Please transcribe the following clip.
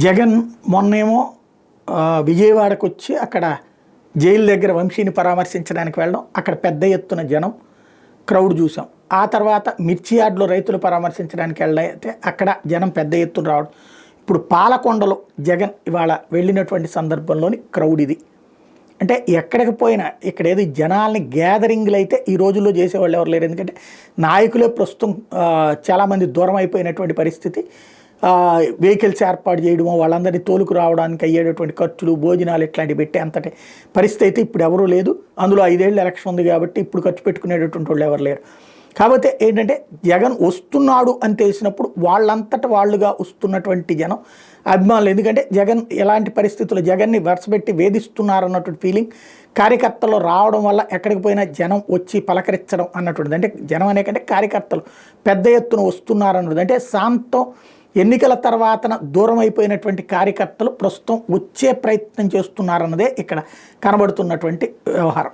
జగన్ మొన్నేమో విజయవాడకు వచ్చి అక్కడ జైలు దగ్గర వంశీని పరామర్శించడానికి వెళ్ళడం, అక్కడ పెద్ద ఎత్తున జనం క్రౌడ్ చూసాం. ఆ తర్వాత మిర్చి యార్డ్లో రైతులు పరామర్శించడానికి వెళ్ళైతే అక్కడ జనం పెద్ద ఎత్తున రావడం. ఇప్పుడు పాలకొండలో జగన్ ఇవాళ వెళ్ళినటువంటి సందర్భంలోని క్రౌడ్ ఇది. అంటే ఎక్కడికి పోయినా ఇక్కడ ఏదో జనాల్ని గ్యాదరింగ్లు అయితే ఈ రోజుల్లో చేసేవాళ్ళు ఎవరు లేరు. ఎందుకంటే నాయకులే ప్రస్తుతం చాలామంది దూరం అయిపోయినటువంటి పరిస్థితి. వెహికల్స్ ఏర్పాటు చేయడము, వాళ్ళందరినీ తోలుకు రావడానికి అయ్యేటటువంటి ఖర్చులు, భోజనాలు ఇట్లాంటివి పెట్టే అంతటి పరిస్థితి అయితే ఇప్పుడు ఎవరూ లేదు. అందులో 5 ఏళ్ళు ఎలక్షన్ ఉంది కాబట్టి ఇప్పుడు ఖర్చు పెట్టుకునేటటువంటి వాళ్ళు ఎవరు లేరు. కాకపోతే ఏంటంటే జగన్ వస్తున్నాడు అని తెలిసినప్పుడు వాళ్ళంతట వాళ్ళుగా వస్తున్నటువంటి జనం అభిమానులు. ఎందుకంటే జగన్ ఎలాంటి పరిస్థితుల్లో జగన్ని వరుసపెట్టి వేధిస్తున్నారన్నటువంటి ఫీలింగ్ కార్యకర్తలు రావడం వల్ల ఎక్కడికి పోయినా జనం వచ్చి పలకరించడం అన్నటువంటిది. అంటే జనం అనే కంటే కార్యకర్తలు పెద్ద ఎత్తున వస్తున్నారన్నది. అంటే శాంతం ఎన్నికల తర్వాతన దూరం అయిపోయినటువంటి కార్యకర్తలు ప్రస్తుతం వచ్చే ప్రయత్నం చేస్తున్నారన్నదే ఇక్కడ కనబడుతున్నటువంటి వ్యవహారం.